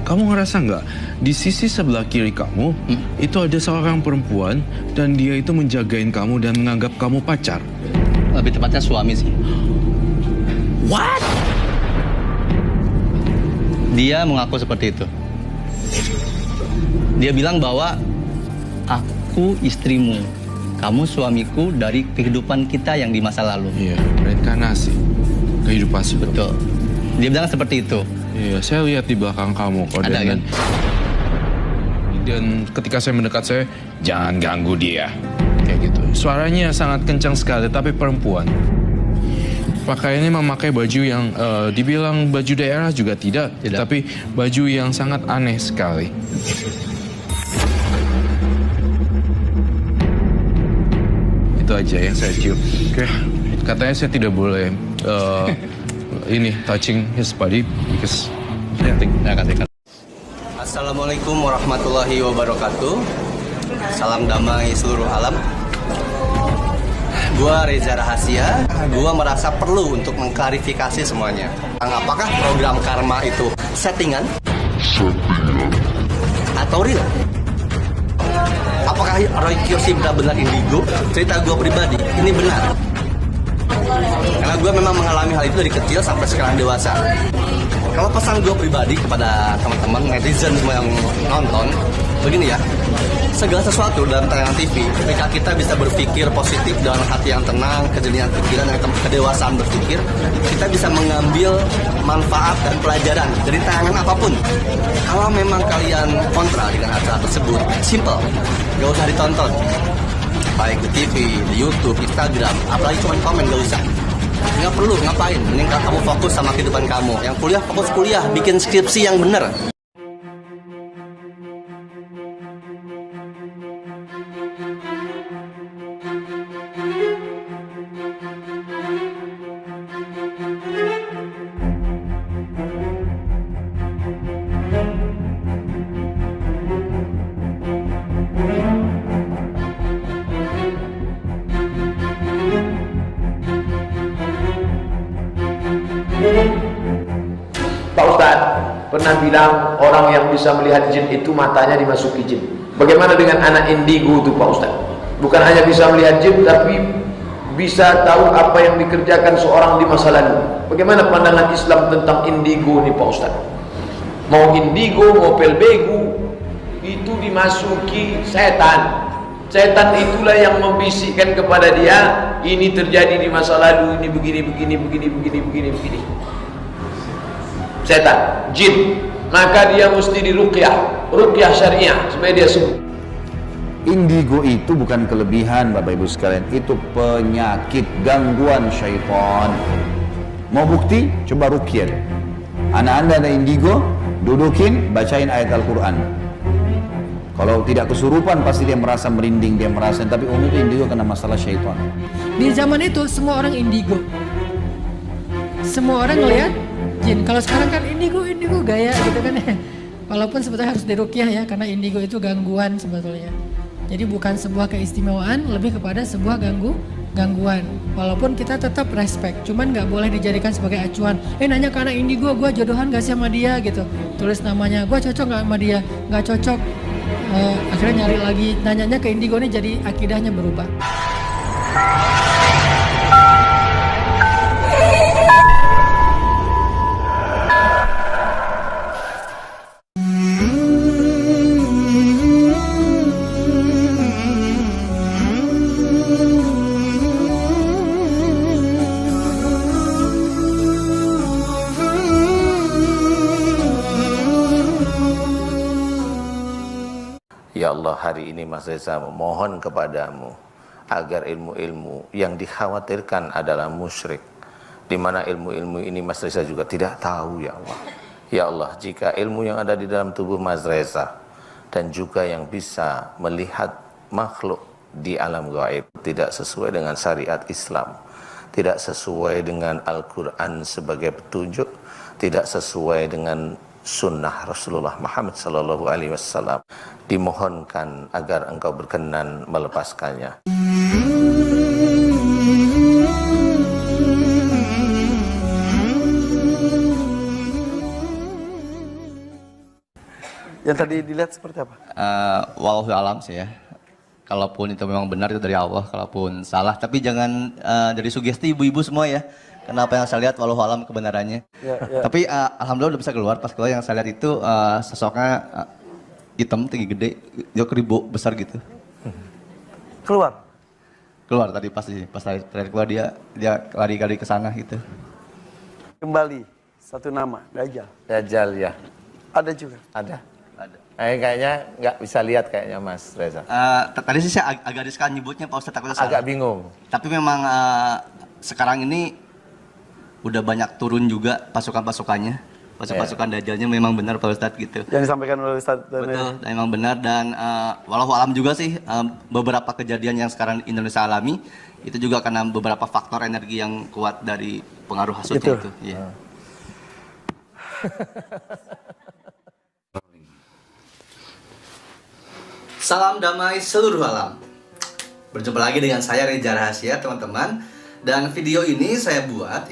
Kamu ngerasa nggak, di sisi sebelah kiri kamu, itu ada seorang perempuan dan dia itu menjagain kamu dan menganggap kamu pacar? Lebih tepatnya suami sih. What? Dia mengaku seperti itu. Dia bilang bahwa aku istrimu, kamu suamiku dari kehidupan kita yang di masa lalu. Iya, reinkarnasi. Kehidupan sebelum. Betul. Dia bilang seperti itu. Iya, saya lihat di belakang kamu. Ada kan? Dan ketika saya mendekat, saya, jangan ganggu dia. Kayak gitu. Suaranya sangat kencang sekali, tapi perempuan. Pakaiannya memakai baju yang dibilang baju daerah juga tidak. Tapi baju yang sangat aneh sekali. Itu aja yang saya cium. Oke. Katanya saya tidak boleh ini touching his body because I think. Assalamualaikum warahmatullahi wabarakatuh. Salam damai seluruh alam. Gua Reza Rahasia. Gua merasa perlu untuk mengklarifikasi semuanya. Apakah program karma itu settingan? Atau real? Apakah Roy Kiyoshi benar-benar indigo? Cerita gua pribadi, ini benar. Karena gue memang mengalami hal itu dari kecil sampai sekarang dewasa. Kalau pesan gue pribadi kepada teman-teman netizen semua yang nonton, begini ya, segala sesuatu dalam tayangan TV, ketika kita bisa berpikir positif dengan hati yang tenang, kejernihan pikiran, dan kedewasaan berpikir, kita bisa mengambil manfaat dan pelajaran dari tayangan apapun. Kalau memang kalian kontra dengan acara tersebut, simple, gak usah ditonton. Baik di TV, di YouTube, Instagram, apalagi cuma komen, gak usah. Nggak perlu, ngapain? Mending kamu fokus sama kehidupan kamu. Yang kuliah, fokus kuliah, bikin skripsi yang bener. Pak Ustadz pernah bilang orang yang bisa melihat jin itu matanya dimasuki jin. Bagaimana dengan anak indigo itu Pak Ustadz? Bukan hanya bisa melihat jin, tapi bisa tahu apa yang dikerjakan seorang di masa lalu. Bagaimana pandangan Islam tentang indigo ini Pak Ustadz? Mau indigo, mau pelbegu, itu dimasuki setan. Setan itulah yang membisikkan kepada dia, ini terjadi di masa lalu, ini begini. Setan, jin, maka dia mesti diruqyah, ruqyah syariah supaya dia sembuh. Indigo itu bukan kelebihan Bapak Ibu sekalian, itu penyakit, gangguan syaitan. Mau bukti? Coba ruqyah. Anak anda ada indigo, dudukin, bacain ayat Al-Quran. Kalau tidak kesurupan pasti dia merasa merinding, dia merasa, tapi umum itu indigo karena masalah syaitan. Di zaman itu semua orang indigo, semua orang ngelihat jin. Kalau sekarang kan indigo gaya gitu kan. Walaupun sebetulnya harus diruqyah ya, karena indigo itu gangguan sebetulnya. Jadi bukan sebuah keistimewaan, lebih kepada sebuah gangguan. Walaupun kita tetap respect, cuman nggak boleh dijadikan sebagai acuan. Nanya ke anak indigo, gue jodohan gak sih sama dia gitu. Tulis namanya, gue cocok nggak sama dia? Nggak cocok. Akhirnya nyari lagi, nanyanya ke indigo ini, jadi akidahnya berubah. Ya Allah, hari ini Mas Reza memohon kepadamu agar ilmu-ilmu yang dikhawatirkan adalah musyrik, di mana ilmu-ilmu ini Mas Reza juga tidak tahu ya Allah. Ya Allah, jika ilmu yang ada di dalam tubuh Mas Reza dan juga yang bisa melihat makhluk di alam gaib tidak sesuai dengan syariat Islam, tidak sesuai dengan Al-Quran sebagai petunjuk, tidak sesuai dengan sunnah Rasulullah Muhammad sallallahu alaihi wasallam, dimohonkan agar engkau berkenan melepaskannya. Yang tadi dilihat seperti apa? Wallahu alam sih ya. Kalaupun itu memang benar itu dari Allah, kalaupun salah, tapi jangan dari sugesti ibu-ibu semua ya. Kenapa yang saya lihat wallahu alam kebenarannya. Tapi alhamdulillah udah bisa keluar. Pas keluar yang saya lihat itu sosoknya hitam, tinggi gede, dia kribo besar gitu. Keluar tadi pas terakhir keluar dia lari ke sana gitu. Kembali satu nama, Dajjal. Dajjal ya. Ada juga. Ada. Kayaknya nggak bisa lihat kayaknya Mas Reza. Tadi sih saya agak riskan nyebutnya Pak Ustadz, takutnya salah. Agak bingung. Tapi memang sekarang ini udah banyak turun juga pasukan-pasukannya. Pasukan Dajjalnya memang benar Pak Ustadz gitu. Yang disampaikan oleh Ustadz. Betul, memang benar. Dan walau alam juga sih beberapa kejadian yang sekarang Indonesia alami itu juga karena beberapa faktor energi yang kuat dari pengaruh hasutnya itu. Iya. Salam damai seluruh alam. Berjumpa lagi dengan saya Reza Rahasia teman-teman. Dan video ini saya buat,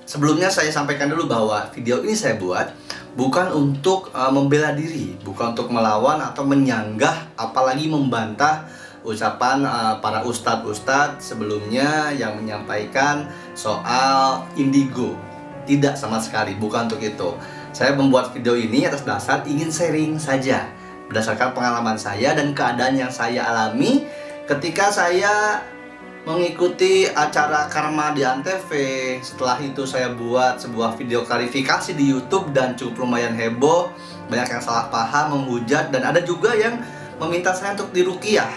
sebelumnya saya sampaikan dulu bahwa video ini saya buat bukan untuk membela diri, bukan untuk melawan atau menyanggah, apalagi membantah ucapan para ustadz-ustadz sebelumnya yang menyampaikan soal indigo. Tidak sama sekali, bukan untuk itu. Saya membuat video ini atas dasar ingin sharing saja, berdasarkan pengalaman saya dan keadaan yang saya alami ketika saya mengikuti acara Karma di Antv. Setelah itu saya buat sebuah video klarifikasi di YouTube dan cukup lumayan heboh. Banyak yang salah paham, menghujat, dan ada juga yang meminta saya untuk diruqyah.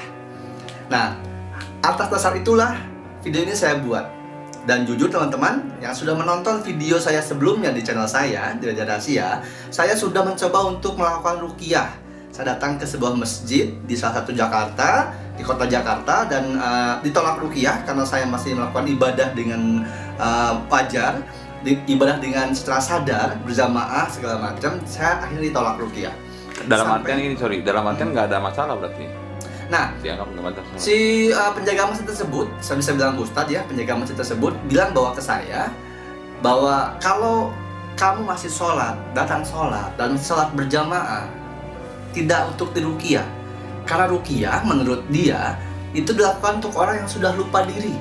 Nah, atas dasar itulah video ini saya buat. Dan jujur teman-teman yang sudah menonton video saya sebelumnya di channel saya, di Reza Rahasia, saya sudah mencoba untuk melakukan ruqyah. Saya datang ke sebuah masjid di salah satu Jakarta, di kota Jakarta, dan ditolak ruqyah karena saya masih melakukan ibadah dengan wajar, ibadah dengan secara sadar, berjamaah segala macam. Saya akhirnya ditolak ruqyah. Dalam artian ini, dalam artian nggak ada masalah berarti. Nah, dianggap nggak ada masalah. si penjaga masjid tersebut, saya bisa bilang ustadz ya, penjaga masjid tersebut bilang bahwa ke saya bahwa kalau kamu masih sholat, datang sholat dan sholat berjamaah, tidak untuk diruqyah. Karena ruqyah menurut dia itu dilakukan untuk orang yang sudah lupa diri,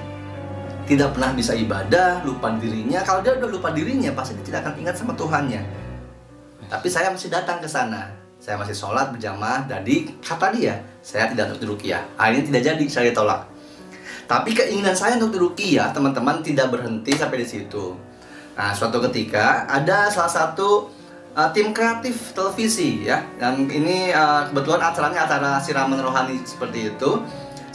tidak pernah bisa ibadah, lupa dirinya. Kalau dia udah lupa dirinya pasti dia tidak akan ingat sama Tuhannya. Tapi saya masih datang ke sana, saya masih sholat berjamaah. Jadi kata dia, saya tidak untuk diruqyah. Akhirnya tidak jadi, saya ditolak. Tapi keinginan saya untuk diruqyah teman-teman tidak berhenti sampai di situ. Nah, suatu ketika ada salah satu tim kreatif televisi ya, dan ini kebetulan acaranya acara siraman rohani seperti itu.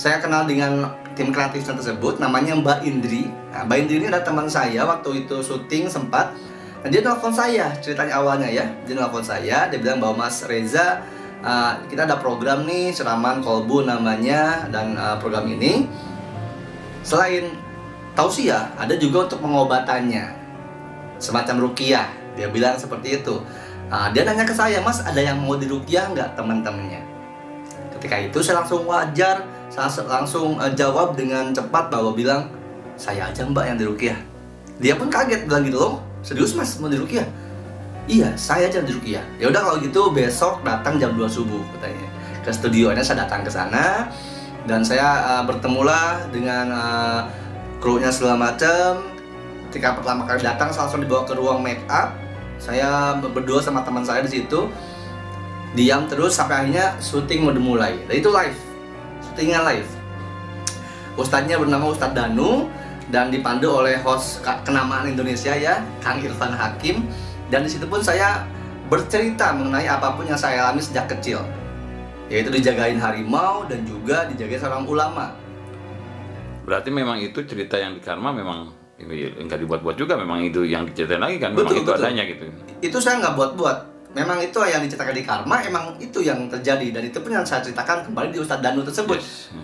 Saya kenal dengan tim kreatif tersebut, namanya Mbak Indri. Nah, Mbak Indri ini adalah teman saya waktu itu syuting sempat. Nah, dia telepon saya, ceritanya awalnya ya. Dia telepon saya, dia bilang bahwa Mas Reza, kita ada program nih, siraman kolbu namanya, dan program ini selain tausiah, ada juga untuk pengobatannya, semacam ruqyah. Dia bilang seperti itu. Dia nanya ke saya, Mas ada yang mau diruqyah nggak teman-temannya? Ketika itu saya langsung wajar, saya langsung jawab dengan cepat bahwa bilang, saya aja Mbak yang diruqyah. Dia pun kaget bilang gitu, loh serius Mas mau diruqyah? Iya, saya aja yang diruqyah. Ya udah kalau gitu besok datang jam 2 subuh katanya. Ke studionya saya datang ke sana dan saya bertemulah dengan krunya segala macam. Ketika pertama kali datang, saya langsung dibawa ke ruang make up. Saya berdua sama teman saya di situ, diam terus sampai akhirnya syuting mau dimulai. Dan itu live, syutingnya live. Ustadznya bernama Ustadz Danu dan dipandu oleh host kenamaan Indonesia ya, Kang Irfan Hakim. Dan di situ pun saya bercerita mengenai apapun yang saya alami sejak kecil, yaitu dijagain harimau dan juga dijagain seorang ulama. Berarti memang itu cerita yang di Karma memang enggak dibuat-buat juga, memang itu yang diceritain lagi kan, betul, memang itu betul. adanya gitu. Itu saya nggak buat-buat, memang itu yang diceritakan di Karma, emang itu yang terjadi. Dan itu pun yang saya ceritakan kembali di Ustadz Danu tersebut,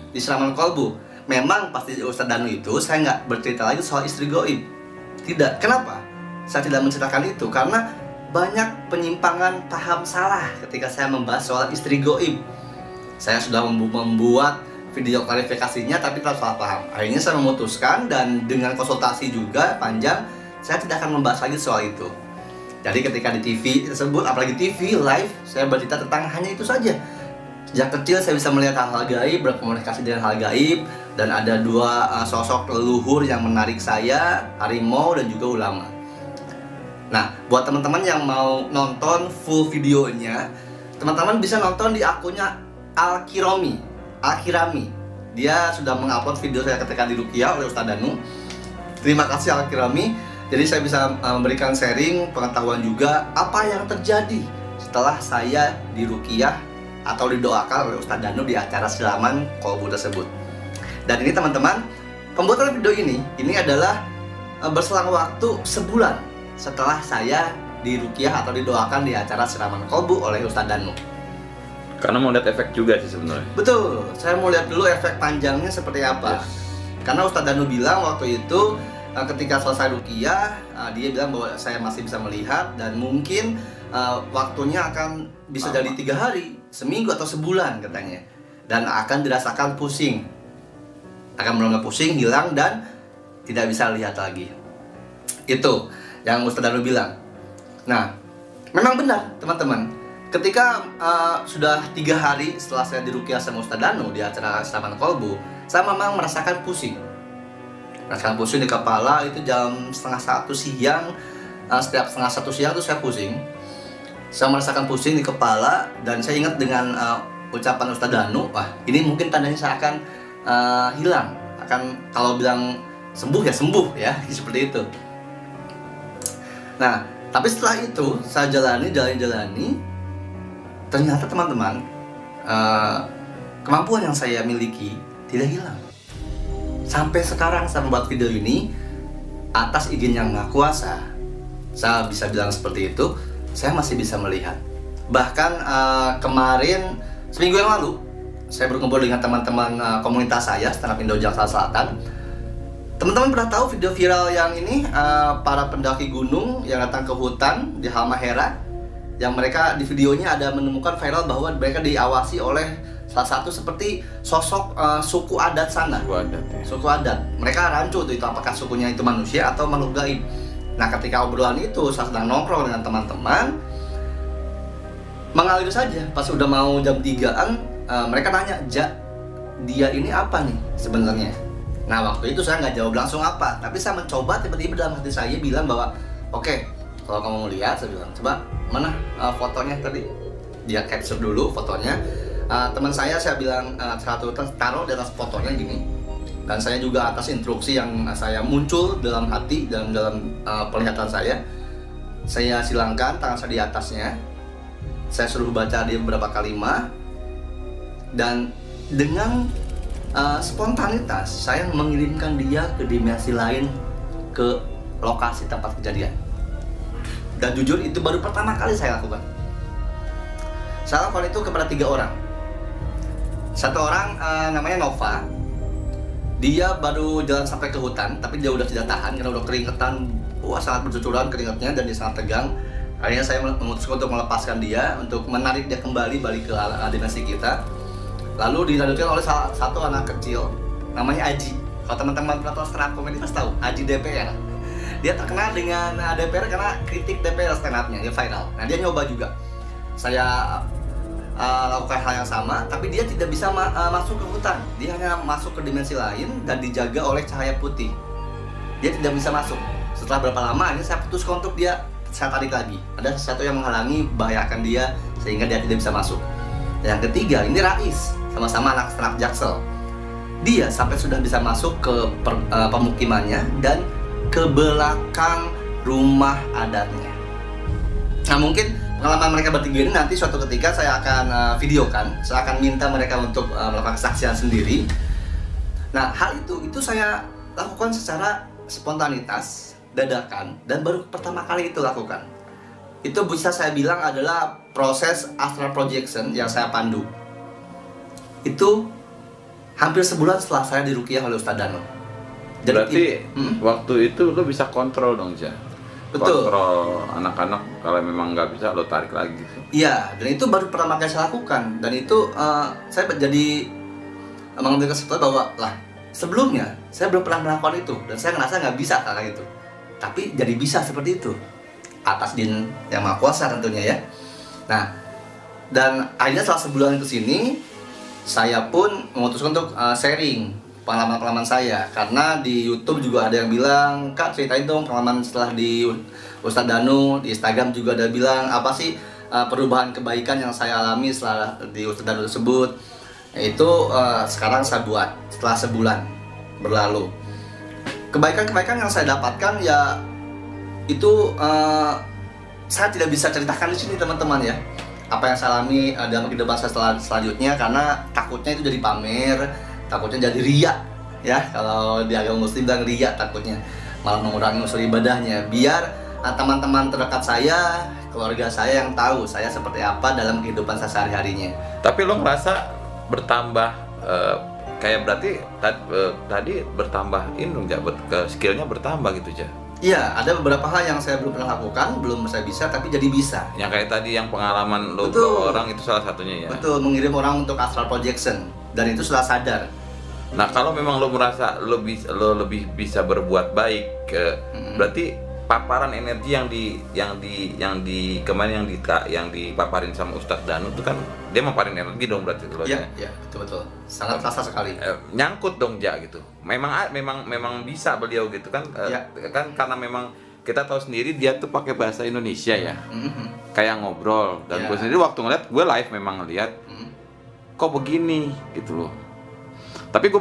di Siraman Kolbu. Memang pasti di Ustadz Danu itu saya nggak bercerita lagi soal istri goib. Tidak, kenapa? Saya tidak menceritakan itu, karena banyak penyimpangan paham salah ketika saya membahas soal istri goib. Saya sudah membuat video klarifikasinya tapi tetap salah paham. Akhirnya saya memutuskan dan dengan konsultasi juga panjang, saya tidak akan membahas lagi soal itu. Jadi ketika di TV tersebut, apalagi TV live, saya bercerita tentang hanya itu saja. Sejak kecil saya bisa melihat hal-hal gaib, berkomunikasi dengan hal gaib, dan ada dua sosok leluhur yang menarik saya, harimau dan juga ulama. Nah, buat teman-teman yang mau nonton full videonya, teman-teman bisa nonton di akunnya Al-Kirami. Dia sudah mengupload video saya ketika di Ruqyah oleh Ustadz Danu. Terima kasih Al-Kirami. Jadi saya bisa memberikan sharing pengetahuan juga apa yang terjadi setelah saya di Ruqyah atau didoakan oleh Ustadz Danu di acara Siraman Kolbu tersebut. Dan ini teman-teman, pembuatan video ini adalah berselang waktu sebulan setelah saya di Ruqyah atau didoakan di acara Siraman Kolbu oleh Ustadz Danu. Karena mau lihat efek juga sih sebenarnya. Betul, saya mau lihat dulu efek panjangnya seperti apa. Karena Ustadz Danu bilang waktu itu ketika selesai Ruqyah, dia bilang bahwa saya masih bisa melihat dan mungkin waktunya akan bisa jadi 3 hari, seminggu atau sebulan katanya. Dan akan dirasakan pusing, akan benar-benar pusing, hilang dan tidak bisa lihat lagi. Itu yang Ustadz Danu bilang. Nah, memang benar teman-teman. Ketika sudah 3 hari setelah saya di Ruqyah sama Ustadz Danu di acara Siraman Kolbu, saya memang merasakan pusing. Merasakan pusing di kepala itu jam 12:30 siang. Setiap 12:30 siang itu saya pusing. Saya merasakan pusing di kepala dan saya ingat dengan ucapan Ustadz Danu, wah ini mungkin tandanya saya akan hilang. Akan kalau bilang sembuh ya, seperti itu. Nah, tapi setelah itu saya jalani, ternyata teman-teman, kemampuan yang saya miliki tidak hilang. Sampai sekarang saya membuat video ini atas izin yang Maha Kuasa, saya bisa bilang seperti itu, saya masih bisa melihat. Bahkan kemarin, seminggu yang lalu, saya berkumpul dengan teman-teman komunitas saya, Stand Up Indo Jakarta Selatan. Teman-teman pernah tahu video viral yang ini, para pendaki gunung yang datang ke hutan di Halmahera, yang mereka di videonya ada menemukan viral bahwa mereka diawasi oleh salah satu seperti sosok suku adat sana. Suku adat. Mereka rancu tuh, itu apakah sukunya itu manusia atau makhluk gaib. Nah, ketika obrolan itu saya sedang nongkrong dengan teman-teman, mengalir saja. Pas udah mau jam 3-an, mereka nanya, dia ini apa nih sebenarnya? Nah, waktu itu saya nggak jawab langsung apa, tapi saya mencoba, tiba-tiba dalam hati saya bilang bahwa oke, kalau kamu mau lihat, saya bilang, coba mana fotonya tadi? Dia capture dulu fotonya. Teman saya bilang taruh di atas fotonya gini, dan saya juga atas instruksi yang saya muncul dalam hati dan dalam penglihatan saya silangkan tangan saya di atasnya, saya suruh baca dia beberapa kalimat, dan dengan spontanitas saya mengirimkan dia ke dimensi lain, ke lokasi tempat kejadian. Dan jujur itu baru pertama kali saya lakukan. Saya lakukan itu kepada 3 orang. Satu orang namanya Nova. Dia baru jalan sampai ke hutan, tapi dia udah tidak tahan karena udah keringetan, sangat bercucuran keringetnya dan dia sangat tegang. Akhirnya saya memutuskan untuk melepaskan dia, untuk menarik dia kembali balik ke dimensi kita. Lalu dilanjutkan oleh salah satu anak kecil namanya Aji. Kalau teman-teman pernah tahu stand up comedy pasti tahu Aji DPR. Dia terkenal dengan DPR karena kritik DPR stand up-nya, dia viral. Nah, dia nyoba juga. Saya lakukan hal yang sama, tapi dia tidak bisa masuk ke hutan. Dia hanya masuk ke dimensi lain dan dijaga oleh cahaya putih. Dia tidak bisa masuk. Setelah berapa lama, ini saya putuskan untuk saya tarik lagi. Ada sesuatu yang menghalangi, bahayakan dia sehingga dia tidak bisa masuk. Yang ketiga, ini Rais, sama-sama anak stand up Jaksel. Dia sampai sudah bisa masuk ke pemukimannya dan ke belakang rumah adatnya. Nah, mungkin pengalaman mereka bertiga ini nanti suatu ketika saya akan videokan. Saya akan minta mereka untuk melakukan kesaksian sendiri. Nah, hal itu saya lakukan secara spontanitas, dadakan, dan baru pertama kali itu lakukan. Itu bisa saya bilang adalah proses astral projection yang saya pandu. Itu hampir sebulan setelah saya di Ruqyah oleh Ustadz Danu. Berarti waktu itu lo bisa kontrol dong, Ja? Betul. Kontrol anak-anak, kalau memang nggak bisa lo tarik lagi. Iya, dan itu baru pertama kali saya lakukan. Dan itu saya jadi mengambil kesimpulan bahwa sebelumnya saya belum pernah melakukan itu dan saya ngerasa nggak bisa kayak itu. Tapi jadi bisa seperti itu. atas jin yang maha kuasa tentunya ya. Nah, dan akhirnya setelah sebulan ke sini, saya pun memutuskan untuk sharing pengalaman-pengalaman saya. Karena di YouTube juga ada yang bilang, Kak ceritain dong pengalaman setelah di Ustadz Danu. Di Instagram juga ada bilang, apa sih perubahan kebaikan yang saya alami setelah di Ustadz Danu tersebut. Itu sekarang saya buat setelah sebulan berlalu. Kebaikan-kebaikan yang saya dapatkan ya itu saya tidak bisa ceritakan di sini teman-teman ya. Apa yang saya alami dalam kehidupan saya selanjutnya, karena takutnya itu jadi pamer, takutnya jadi riya ya. Kalau di agama muslim bilang riya, takutnya malah mengurangi unsur ibadahnya. Biar teman-teman terdekat saya, keluarga saya yang tahu saya seperti apa dalam kehidupan saya sehari-harinya. Tapi lo ngerasa bertambah kayak berarti tadi bertambah skillnya bertambah gitu aja. Iya, ada beberapa hal yang saya belum pernah lakukan, belum saya bisa, tapi jadi bisa. Yang kayak tadi yang pengalaman lo ke orang itu salah satunya ya. Betul, mengirim orang untuk astral projection, dan itu sudah sadar. Nah, kalau memang lo merasa lo lebih bisa berbuat baik, berarti paparan energi yang dipaparin sama Ustadz Danu itu kan dia maparin energi dong berarti lo ya. Iya, betul. Sangat terasa sekali. Nyangkut dong ja gitu. Memang bisa beliau gitu kan. Kan karena memang kita tahu sendiri dia tuh pakai bahasa Indonesia ya. Kayak ngobrol dan gue sendiri waktu ngeliat, gue live memang ngeliat kok begini gitu loh. Tapi gue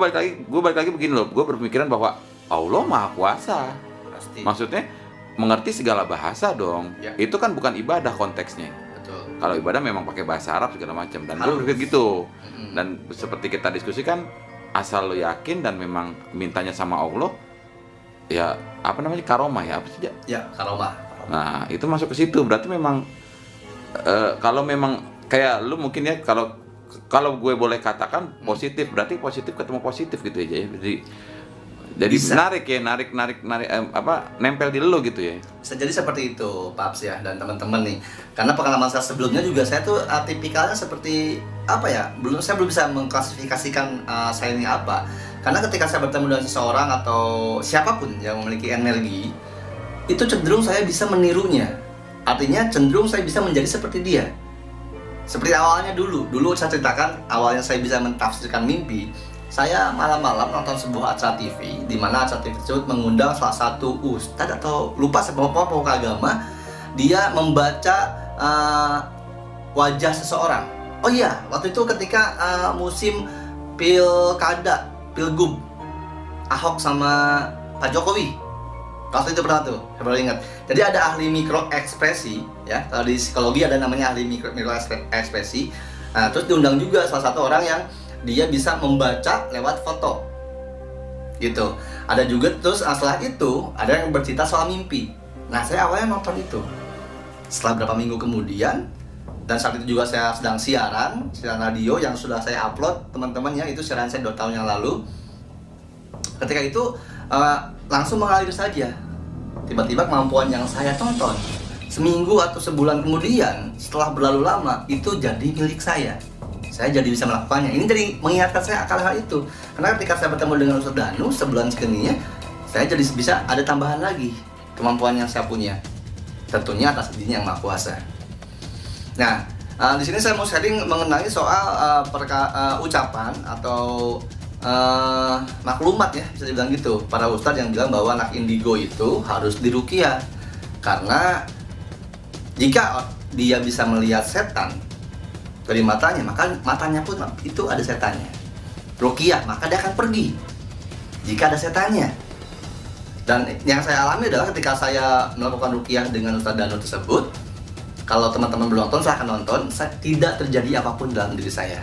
balik lagi begini loh. Gue berpikiran bahwa Allah Maha Kuasa. Pasti. Maksudnya mengerti segala bahasa dong. Itu kan bukan ibadah konteksnya. Betul. Kalau ibadah memang pakai bahasa Arab segala macam. Dan gue berpikir gitu. Dan seperti kita diskusikan, asal lo yakin dan memang mintanya sama Allah, ya apa namanya, karomah ya, apa sih? Ya, karomah. Nah itu masuk ke situ. Berarti memang kalau memang kayak lu mungkin ya, kalau gue boleh katakan positif, berarti positif ketemu positif gitu aja ya. Jadi narik nempel di lu gitu ya. Bisa jadi seperti itu, Paps ya, dan teman-teman nih. Karena pengalaman saya sebelumnya juga, saya tuh tipikalnya seperti apa ya? Saya belum bisa mengklasifikasikan saya ini apa. Karena ketika saya bertemu dengan seseorang atau siapapun yang memiliki energi, itu cenderung saya bisa menirunya. Artinya cenderung saya bisa menjadi seperti dia. Seperti awalnya dulu saya ceritakan, awalnya saya bisa mentafsirkan mimpi. Saya malam-malam nonton sebuah acara TV, di mana acara TV tersebut mengundang salah satu ustadz atau lupa sebuah agama. Dia membaca wajah seseorang. Oh iya, waktu itu ketika musim pilgub Ahok sama Pak Jokowi. Waktu itu pernah tuh, saya baru ingat. Jadi ada ahli mikro ekspresi, ya. Kalau di psikologi ada namanya ahli mikro ekspresi. Nah, terus diundang juga salah satu orang yang dia bisa membaca lewat foto gitu. Ada juga terus setelah itu ada yang bercerita soal mimpi. Nah, saya awalnya nonton itu. Setelah beberapa minggu kemudian, dan saat itu juga saya sedang siaran radio yang sudah saya upload teman-teman ya, itu siaran saya 2 tahun yang lalu. Ketika itu langsung mengalir saja. Tiba-tiba kemampuan yang saya tonton seminggu atau sebulan kemudian, setelah berlalu lama, itu jadi milik saya. Saya jadi bisa melakukannya. Ini jadi mengingatkan saya akan hal itu. Karena ketika saya bertemu dengan Ustadz Danu sebulan sekininya, saya jadi bisa ada tambahan lagi kemampuan yang saya punya. Tentunya atas izin yang Maha Kuasa. Nah, di sini saya mau sharing mengenai soal ucapan atau maklumat ya, bisa dibilang gitu. Para ustadz yang bilang bahwa anak indigo itu harus diruqyah. Karena jika dia bisa melihat setan dari matanya, maka matanya pun itu ada setannya. Ruqyah, maka dia akan pergi jika ada setannya. Dan yang saya alami adalah ketika saya melakukan ruqyah dengan Ustadz Danu tersebut, kalau teman-teman belum nonton, saya akan nonton, tidak terjadi apapun dalam diri saya.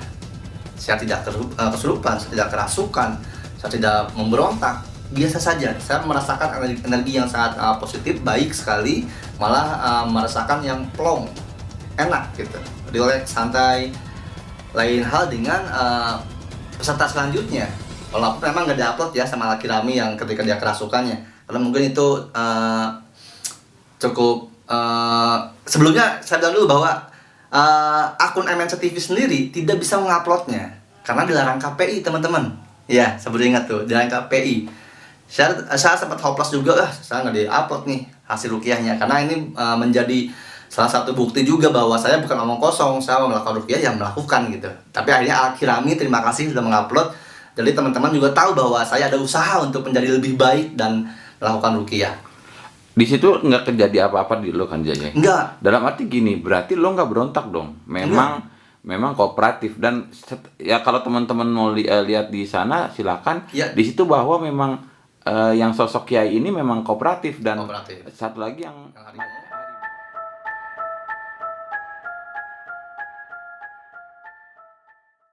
Saya tidak kesurupan, saya tidak kerasukan, saya tidak memberontak. Biasa saja, saya merasakan energi yang sangat positif, baik sekali, malah merasakan yang plong, enak gitu. Relax, santai. Lain hal dengan peserta selanjutnya. Walaupun memang nggak di-upload ya sama Laki Rami yang ketika dia kerasukannya, karena mungkin itu cukup sebelumnya saya bilang dulu bahwa akun MNC TV sendiri tidak bisa menguploadnya karena dilarang KPI teman-teman. Ya, saya baru ingat tuh, dilarang KPI. Saya sempat hopeless juga, saya nggak di-upload nih hasil rukiahnya, karena ini menjadi salah satu bukti juga bahwa saya bukan omong kosong, saya melakukan rukiah yang melakukan gitu. Tapi akhirnya Al-Kirami terima kasih sudah mengupload, jadi teman-teman juga tahu bahwa saya ada usaha untuk menjadi lebih baik dan melakukan rukiah. Di situ nggak terjadi apa-apa di lo kan Jaya? Enggak. Dalam arti gini, berarti lo nggak berontak dong. Memang kooperatif, dan ya kalau teman-teman mau lihat di sana silakan. Ya. Di situ bahwa memang yang sosok kiai ini memang kooperatif, dan Kooperatif. satu lagi yang